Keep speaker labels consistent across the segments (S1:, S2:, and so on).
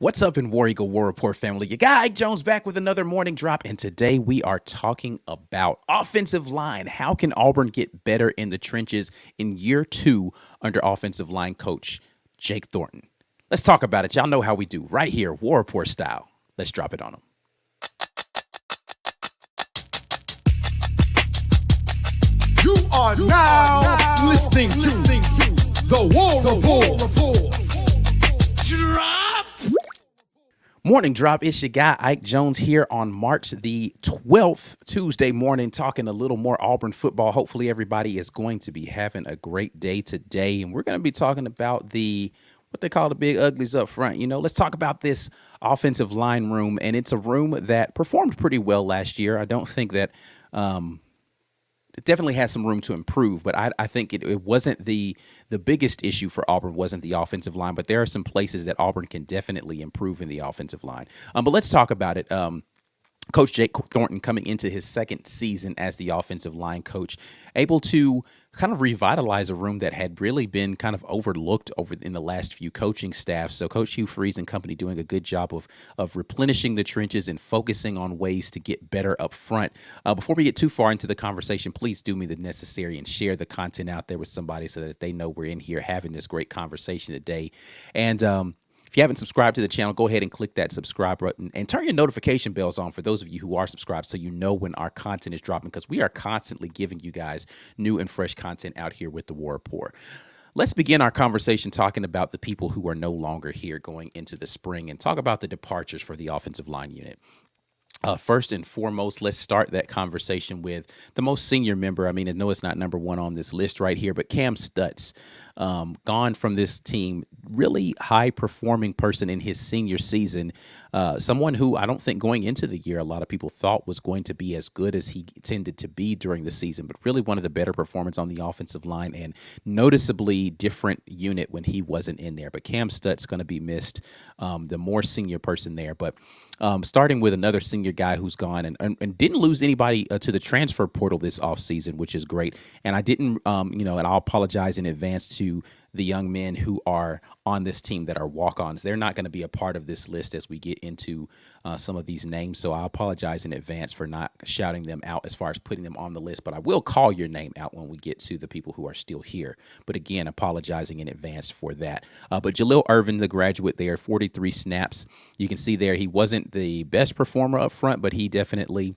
S1: What's up in War Eagle War Report family? Your guy Ike Jones back with another morning drop, and today we are talking about offensive line. How can Auburn get better in the trenches in year two under offensive line coach Jake Thornton? Let's talk about it. Y'all know how we do right here, War Report style. Let's drop it on them.
S2: You are now listening to the War Report.
S1: Morning drop. It's your guy Ike Jones here on March the 12th, Tuesday morning, talking a little more Auburn football. Hopefully everybody is going to be having a great day today, and we're going to be talking about what they call the big uglies up front. Let's talk about this offensive line room, and it's a room that performed pretty well last year. I don't think that it definitely has some room to improve, but I think it wasn't the biggest issue for Auburn wasn't the offensive line, but there are some places that Auburn can definitely improve in the offensive line. But let's talk about it. Coach Jake Thornton coming into his second season as the offensive line coach, able to kind of revitalize a room that had really been kind of overlooked in the last few coaching staffs. So Coach Hugh Freeze and company doing a good job of replenishing the trenches and focusing on ways to get better up front. Before we get too far into the conversation, please do me the necessary and share the content out there with somebody so that they know we're in here having this great conversation today. And if you haven't subscribed to the channel, go ahead and click that subscribe button and turn your notification bells on for those of you who are subscribed so you know when our content is dropping, because we are constantly giving you guys new and fresh content out here with the War Report. Let's begin our conversation talking about the people who are no longer here going into the spring and talk about the departures for the offensive line unit. First and foremost, let's start that conversation with the most senior member. I mean, I know it's not number one on this list right here, but Cam Stutz, gone from this team, really high-performing person in his senior season, someone who I don't think going into the year a lot of people thought was going to be as good as he tended to be during the season, but really one of the better performers on the offensive line and noticeably different unit when he wasn't in there. But Cam Stutz going to be missed, the more senior person there. But starting with another senior guy who's gone and didn't lose anybody to the transfer portal this offseason, which is great. And I didn't, and I'll apologize in advance to the young men who are on this team that are walk-ons. They're not going to be a part of this list as we get into some of these names. So I apologize in advance for not shouting them out as far as putting them on the list, but I will call your name out when we get to the people who are still here. But again, apologizing in advance for that. But Jalil Irvin, the graduate there, 43 snaps. You can see there he wasn't the best performer up front, but he definitely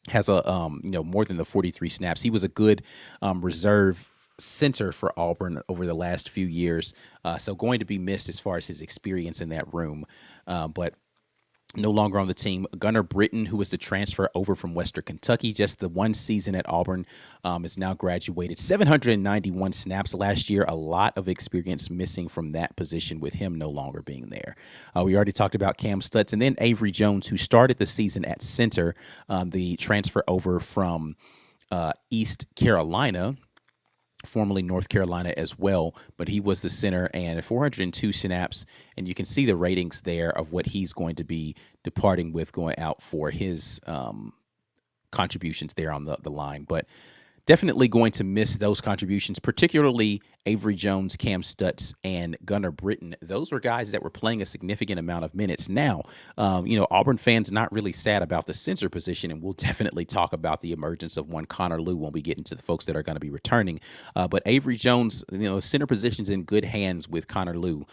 S1: has a more than the 43 snaps. He was a good reserve center for Auburn over the last few years, so going to be missed as far as his experience in that room, but no longer on the team. Gunnar Britton, who was the transfer over from Western Kentucky, just the one season at Auburn, is now graduated. 791 snaps last year, a lot of experience missing from that position with him no longer being there. We already talked about Cam Stutz, and then Avery Jones, who started the season at center, the transfer over from East Carolina, formerly North Carolina as well, but he was the center, and 402 snaps, and you can see the ratings there of what he's going to be departing with going out for his contributions there on the line. But definitely going to miss those contributions, particularly Avery Jones, Cam Stutz, and Gunnar Britton. Those were guys that were playing a significant amount of minutes. Now, Auburn fans not really sad about the center position, and we'll definitely talk about the emergence of one Connor Lew when we get into the folks that are going to be returning. But Avery Jones, the center position's in good hands with Connor Lew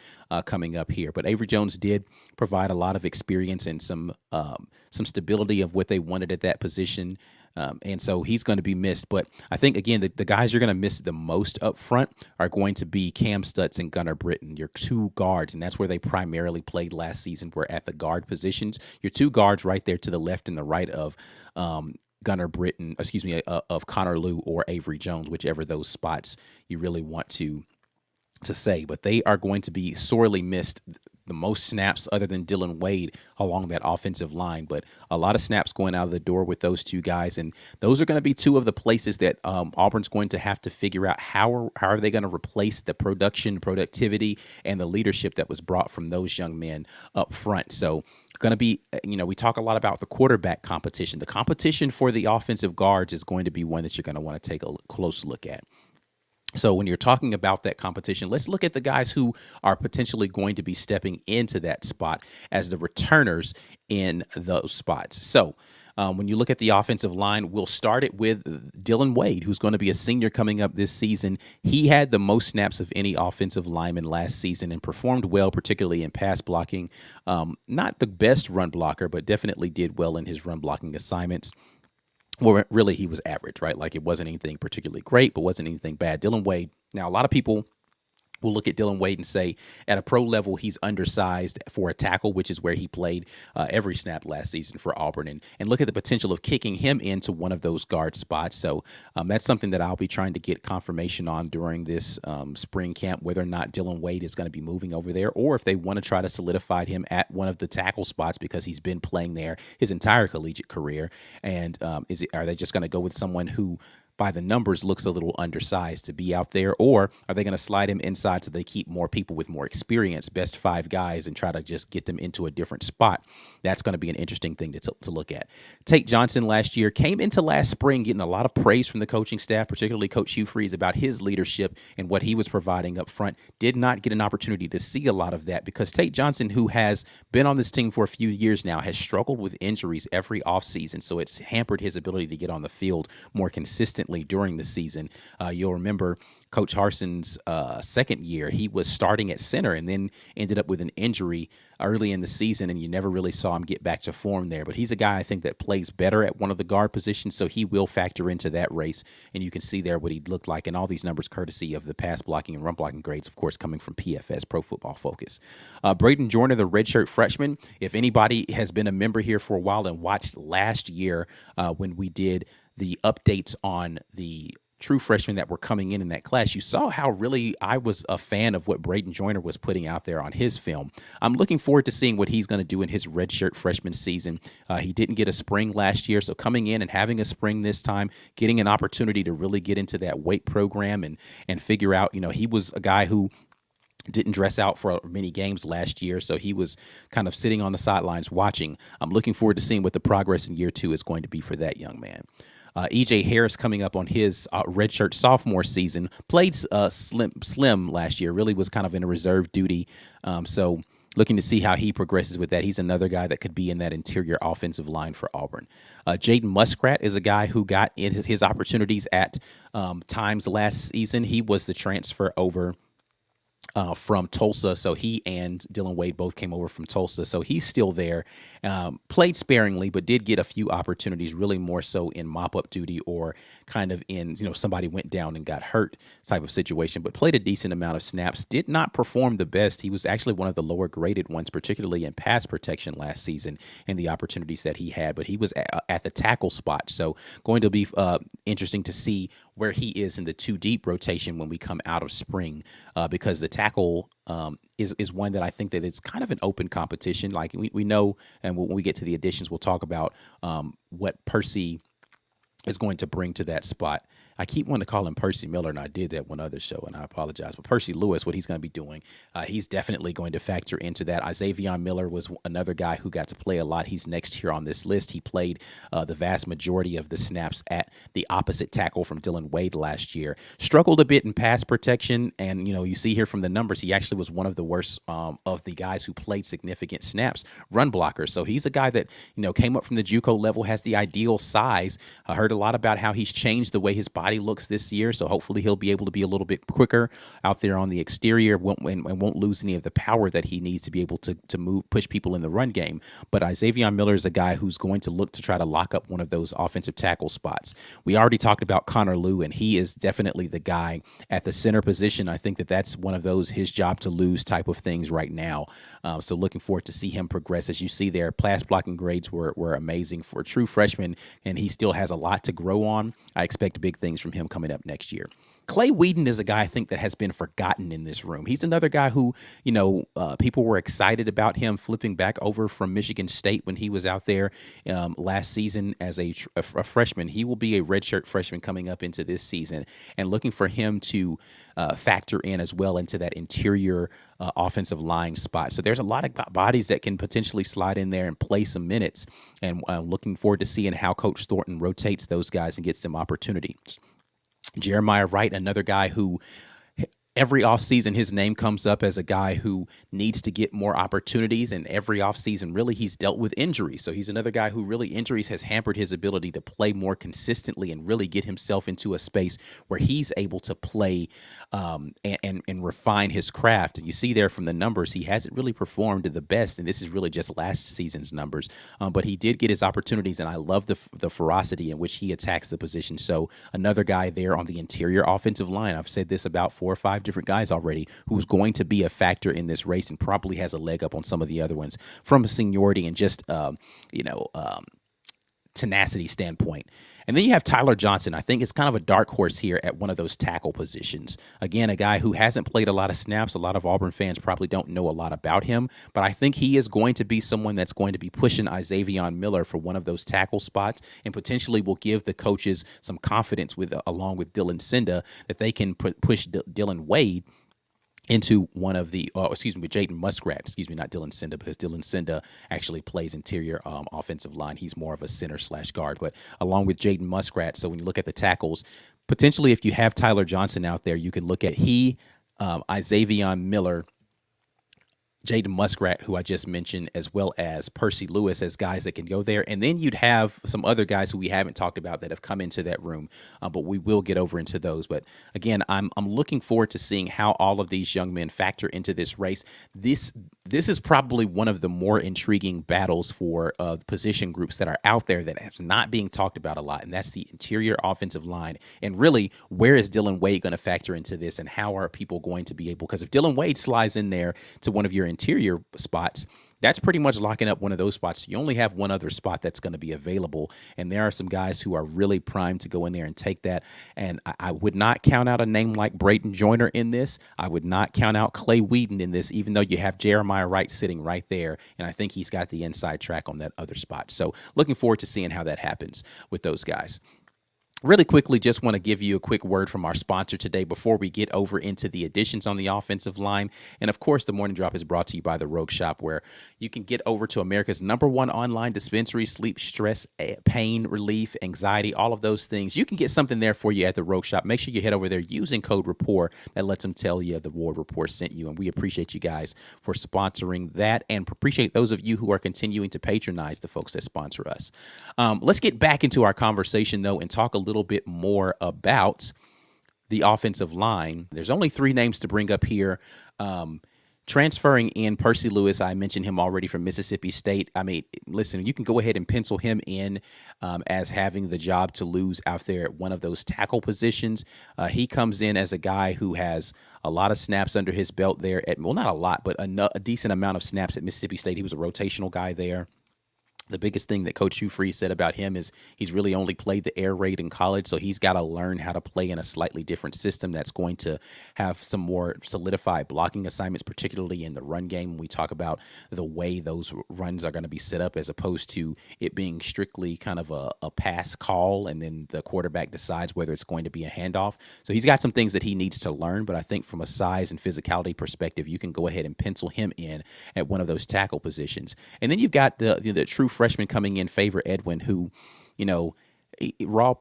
S1: coming up here. But Avery Jones did provide a lot of experience and some stability of what they wanted at that position. And so he's going to be missed. But I think, again, the guys you're going to miss the most up front are going to be Cam Stutz and Gunnar Britton, your two guards. And that's where they primarily played last season, were at the guard positions. Your two guards right there to the left and the right of Gunnar Britton, of Connor Lew or Avery Jones, whichever those spots you really want to say. But they are going to be sorely missed. The most snaps other than Dylan Wade along that offensive line, but a lot of snaps going out of the door with those two guys. And those are going to be two of the places that Auburn's going to have to figure out how are they going to replace the productivity, and the leadership that was brought from those young men up front. So going to be, we talk a lot about the quarterback competition. The competition for the offensive guards is going to be one that you're going to want to take a close look at. So when you're talking about that competition, let's look at the guys who are potentially going to be stepping into that spot as the returners in those spots. So when you look at the offensive line, we'll start it with Dylan Wade, who's going to be a senior coming up this season. He had the most snaps of any offensive lineman last season and performed well, particularly in pass blocking. Not the best run blocker, but definitely did well in his run blocking assignments. Well, really, he was average, right? Like it wasn't anything particularly great, but wasn't anything bad. Dylan Wade. Now, a lot of people will look at Dylan Wade and say at a pro level, he's undersized for a tackle, which is where he played every snap last season for Auburn, and look at the potential of kicking him into one of those guard spots. So that's something that I'll be trying to get confirmation on during this spring camp, whether or not Dylan Wade is going to be moving over there, or if they want to try to solidify him at one of the tackle spots because he's been playing there his entire collegiate career. And are they just going to go with someone who by the numbers looks a little undersized to be out there, or are they going to slide him inside so they keep more people with more experience, best five guys, and try to just get them into a different spot? That's going to be an interesting thing to look at. Tate Johnson last year came into last spring getting a lot of praise from the coaching staff, particularly Coach Hugh Freeze, about his leadership and what he was providing up front. Did not get an opportunity to see a lot of that because Tate Johnson, who has been on this team for a few years now, has struggled with injuries every offseason, so it's hampered his ability to get on the field more consistently during the season. You'll remember Coach Harson's second year, he was starting at center and then ended up with an injury early in the season, and you never really saw him get back to form there. But he's a guy I think that plays better at one of the guard positions, so he will factor into that race, and you can see there what he looked like, and all these numbers courtesy of the pass blocking and run blocking grades, of course, coming from PFS, Pro Football Focus. Braden Joyner, the redshirt freshman, if anybody has been a member here for a while and watched last year when we did the updates on the true freshmen that were coming in that class, you saw how really I was a fan of what Braden Joyner was putting out there on his film. I'm looking forward to seeing what he's going to do in his redshirt freshman season. He didn't get a spring last year, so coming in and having a spring this time, getting an opportunity to really get into that weight program and figure out, he was a guy who didn't dress out for many games last year, so he was kind of sitting on the sidelines watching. I'm looking forward to seeing what the progress in year two is going to be for that young man. E.J. Harris coming up on his redshirt sophomore season, played slim last year, really was kind of in a reserve duty. So looking to see how he progresses with that. He's another guy that could be in that interior offensive line for Auburn. Jaden Muskrat is a guy who got his opportunities at times last season. He was the transfer over from Tulsa. So he and Dylan Wade both came over from Tulsa. So he's still there. Played sparingly, but did get a few opportunities, really more so in mop-up duty or kind of in, somebody went down and got hurt type of situation, but played a decent amount of snaps. Did not perform the best. He was actually one of the lower graded ones, particularly in pass protection last season and the opportunities that he had, but he was at the tackle spot. So going to be interesting to see where he is in the two deep rotation when we come out of spring, because the tackle is one that I think that it's kind of an open competition. Like we know, and when we get to the additions, we'll talk about what Percy is going to bring to that spot. I keep wanting to call him Percy Miller, and I did that one other show, and I apologize. But Percy Lewis, what he's going to be doing, he's definitely going to factor into that. Isaiah Miller was another guy who got to play a lot. He's next here on this list. He played the vast majority of the snaps at the opposite tackle from Dylan Wade last year. Struggled a bit in pass protection, and, you see here from the numbers, he actually was one of the worst of the guys who played significant snaps, run blockers. So he's a guy that, came up from the JUCO level, has the ideal size. I heard a lot about how he's changed the way his body looks this year, so hopefully he'll be able to be a little bit quicker out there on the exterior and won't lose any of the power that he needs to be able to push people in the run game. But Isaiah Miller is a guy who's going to look to try to lock up one of those offensive tackle spots. We already talked about Connor Liu, and he is definitely the guy at the center position. I think that that's one of those his job to lose type of things right now. So looking forward to see him progress. As you see there, pass blocking grades were amazing for a true freshman, and he still has a lot to grow on. I expect big things from him coming up next year. Clay Whedon is a guy I think that has been forgotten in this room. He's another guy who, people were excited about him flipping back over from Michigan State when he was out there last season as a freshman. He will be a redshirt freshman coming up into this season, and looking for him to factor in as well into that interior offensive line spot. So there's a lot of bodies that can potentially slide in there and play some minutes, and looking forward to seeing how Coach Thornton rotates those guys and gets them opportunities. Jeremiah Wright, another guy who every offseason his name comes up as a guy who needs to get more opportunities, and every offseason really he's dealt with injuries. So he's another guy who really injuries has hampered his ability to play more consistently and really get himself into a space where he's able to play and refine his craft. And you see there from the numbers, he hasn't really performed the best, and this is really just last season's numbers. But he did get his opportunities, and I love the ferocity in which he attacks the position. So another guy there on the interior offensive line. I've said this about 4 or 5 different guys already, who's going to be a factor in this race and probably has a leg up on some of the other ones from a seniority and just tenacity standpoint. And then you have Tyler Johnson. I think it's kind of a dark horse here at one of those tackle positions. Again, a guy who hasn't played a lot of snaps. A lot of Auburn fans probably don't know a lot about him, but I think he is going to be someone that's going to be pushing Xavion Miller for one of those tackle spots and potentially will give the coaches some confidence along with Dylan Cinda that they can push Dylan Wade into one of the, Jaden Muskrat, not Dylan Cinda, because Dylan Cinda actually plays interior offensive line. He's more of a center/guard, but along with Jaden Muskrat. So when you look at the tackles, potentially if you have Tyler Johnson out there, you can look at Xavion Miller, Jaden Muskrat, who I just mentioned, as well as Percy Lewis as guys that can go there. And then you'd have some other guys who we haven't talked about that have come into that room, but we will get over into those. But again, I'm looking forward to seeing how all of these young men factor into this race. This is probably one of the more intriguing battles for position groups that are out there that is not being talked about a lot, and that's the interior offensive line. And really, where is Dylan Wade going to factor into this, and how are people going to be able, because if Dylan Wade slides in there to one of your interior spots, that's pretty much locking up one of those spots. You only have one other spot that's going to be available, and there are some guys who are really primed to go in there and take that. And I would not count out a name like Braden Joyner in this. I would not count out Clay Whedon in this, even though you have Jeremiah Wright sitting right there, and I think he's got the inside track on that other spot. So looking forward to seeing how that happens with those guys. Really quickly, just want to give you a quick word from our sponsor today before we get over into the additions on the offensive line. And of course, the Morning Drop is brought to you by The Rogue Shop, where you can get over to America's #1 online dispensary, sleep, stress, pain relief, anxiety, all of those things. You can get something there for you at The Rogue Shop. Make sure you head over there using code RAPPORT. That lets them tell you the Ward Report sent you. And we appreciate you guys for sponsoring that, and appreciate those of you who are continuing to patronize the folks that sponsor us. Let's get back into our conversation, though, and talk a little bit more about the offensive line. There's only 3 names to bring up here. Transferring in Percy Lewis, I mentioned him already from Mississippi State. I mean, listen, you can go ahead and pencil him in as having the job to lose out there at one of those tackle positions. He comes in as a guy who has a lot of snaps under his belt there. Not a lot, but a decent amount of snaps at Mississippi State. He was a rotational guy there. The biggest thing that Coach Hugh Freeze said about him is he's really only played the air raid in college, so he's got to learn how to play in a slightly different system that's going to have some more solidified blocking assignments, particularly in the run game. When we talk about the way those runs are going to be set up, as opposed to it being strictly kind of a pass call, and then the quarterback decides whether it's going to be a handoff. So he's got some things that he needs to learn, but I think from a size and physicality perspective, you can go ahead and pencil him in at one of those tackle positions. And then you've got the true freshman coming in, Favor Edwin, who, raw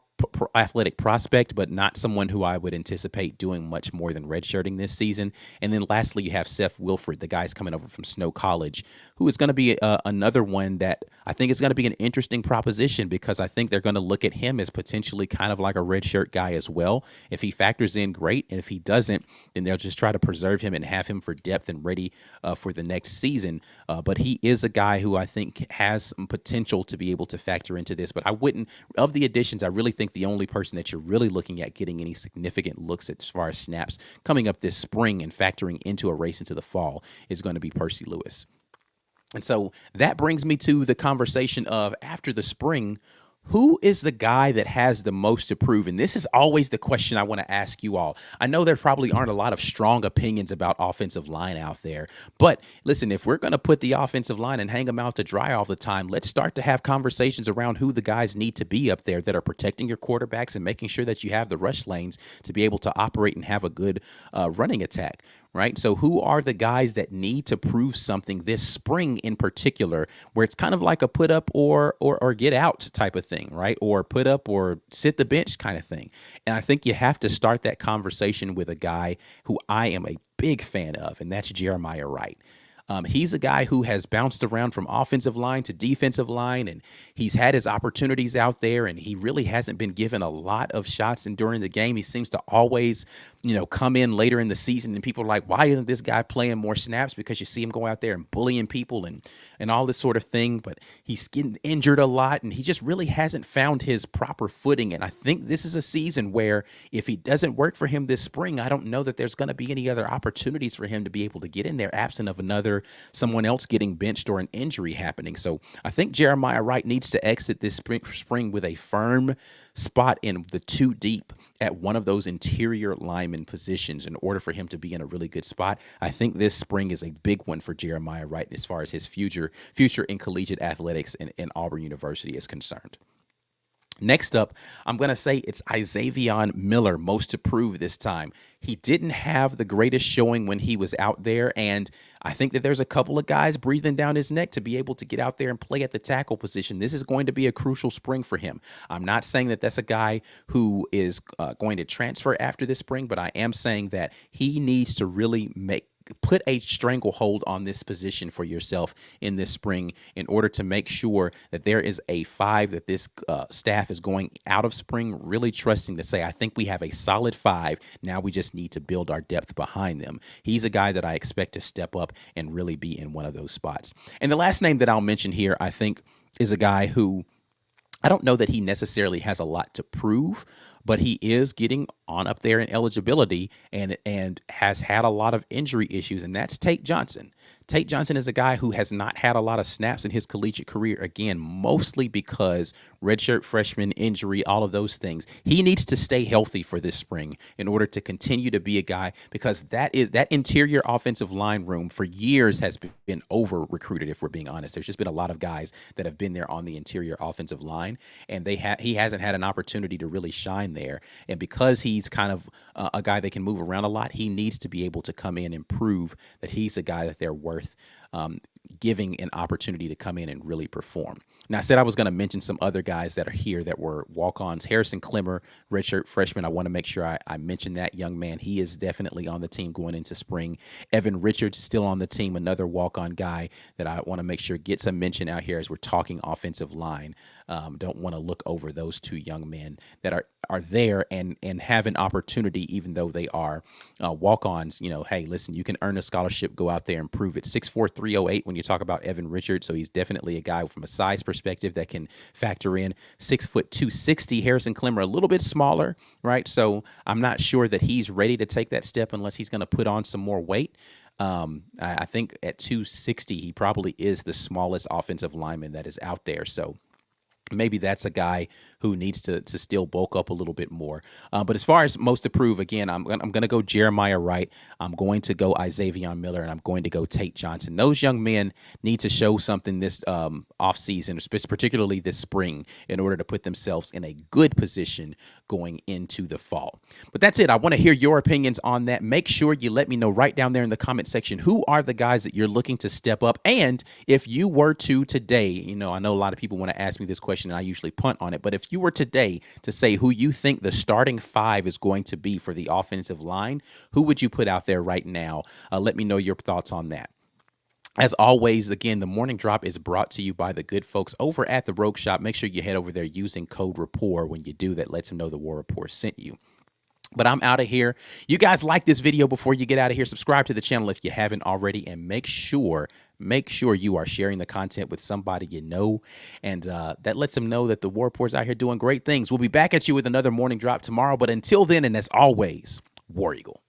S1: athletic prospect, but not someone who I would anticipate doing much more than redshirting this season. And then lastly, you have Seth Wilford, the guy's coming over from Snow College, who is going to be another one that I think is going to be an interesting proposition, because I think they're going to look at him as potentially kind of like a redshirt guy as well. If he factors in, great. And if he doesn't, then they'll just try to preserve him and have him for depth and ready for the next season. But he is a guy who I think has some potential to be able to factor into this. But I wouldn't, of the additions, I really think the only person that you're really looking at getting any significant looks as far as snaps coming up this spring and factoring into a race into the fall is going to be Percy Lewis. And so that brings me to the conversation of, after the spring, who is the guy that has the most to prove? And this is always the question I want to ask you all. I know there probably aren't a lot of strong opinions about offensive line out there, but listen, if we're going to put the offensive line and hang them out to dry all the time, let's start to have conversations around who the guys need to be up there that are protecting your quarterbacks and making sure that you have the rush lanes to be able to operate and have a good running attack. right? So who are the guys that need to prove something this spring in particular, where it's kind of like a put up or get out type of thing, right? Or put up or sit the bench kind of thing. And I think you have to start that conversation with a guy who I am a big fan of, and that's Jeremiah Wright. He's a guy who has bounced around from offensive line to defensive line, and he's had his opportunities out there, and he really hasn't been given a lot of shots. And during the game, he seems to always, come in later in the season, and people are like, why isn't this guy playing more snaps? Because you see him go out there and bullying people and all this sort of thing, but he's getting injured a lot, and he just really hasn't found his proper footing. And I think this is a season where if he doesn't work for him this spring, I don't know that there's going to be any other opportunities for him to be able to get in there absent of someone else getting benched or an injury happening. So I think Jeremiah Wright needs to exit this spring with a firm spot in the 2 deep at one of those interior lineman positions in order for him to be in a really good spot. I think this spring is a big one for Jeremiah Wright as far as his future in collegiate athletics in Auburn University is concerned. Next up, I'm going to say it's Isavion Miller, most to prove this time. He didn't have the greatest showing when he was out there, and I think that there's a couple of guys breathing down his neck to be able to get out there and play at the tackle position. This is going to be a crucial spring for him. I'm not saying that that's a guy who is going to transfer after this spring, but I am saying that he needs to really put a stranglehold on this position for yourself in this spring in order to make sure that there is a 5 that this staff is going out of spring really trusting to say, I think we have a solid 5. Now we just need to build our depth behind them. He's a guy that I expect to step up and really be in one of those spots. And the last name that I'll mention here, I think, is a guy who I don't know that he necessarily has a lot to prove, but he is getting on up there in eligibility and has had a lot of injury issues, and that's Tate Johnson. Tate Johnson is a guy who has not had a lot of snaps in his collegiate career, again, mostly because redshirt freshman injury, all of those things. He needs to stay healthy for this spring in order to continue to be a guy, because that interior offensive line room for years has been over-recruited, if we're being honest. There's just been a lot of guys that have been there on the interior offensive line, and he hasn't had an opportunity to really shine there. And because he's kind of a guy that can move around a lot, he needs to be able to come in and prove that he's a guy that they're worth giving an opportunity to come in and really perform. Now, I said I was going to mention some other guys that are here that were walk-ons. Harrison Clemmer, redshirt freshman. I want to make sure I mention that young man. He is definitely on the team going into spring. Evan Richards is still on the team, another walk-on guy that I want to make sure gets a mention out here as we're talking offensive line. Don't want to look over those 2 young men that are there and have an opportunity, even though they are walk-ons. Hey, listen, you can earn a scholarship, go out there and prove it. 6'4", 308 when you talk about Evan Richards, so he's definitely a guy from a size perspective that can factor in. 6 foot 260, Harrison Clemmer, a little bit smaller, right? So I'm not sure that he's ready to take that step unless he's going to put on some more weight. I think at 260, he probably is the smallest offensive lineman that is out there. So maybe that's a guy who needs to still bulk up a little bit more. But as far as most to prove, again, I'm going to go Jeremiah Wright. I'm going to go Isavion Miller, and I'm going to go Tate Johnson. Those young men need to show something this offseason, particularly this spring, in order to put themselves in a good position going into the fall. But that's it. I want to hear your opinions on that. Make sure you let me know right down there in the comment section who are the guys that you're looking to step up. And if you were to today, I know a lot of people want to ask me this question, and I usually punt on it, but if you were today to say who you think the starting 5 is going to be for the offensive line, who would you put out there right now? Let me know your thoughts on that. As always, again, the morning drop is brought to you by the good folks over at the Rogue Shop. Make sure you head over there using code RAPPORT. When you do, that lets them know the War Report sent you. But I'm out of here. You guys like this video before you get out of here. Subscribe to the channel if you haven't already, and make sure you are sharing the content with somebody you know, and that lets them know that the War Report's out here doing great things. We'll be back at you with another morning drop tomorrow, but until then, and as always, War Eagle.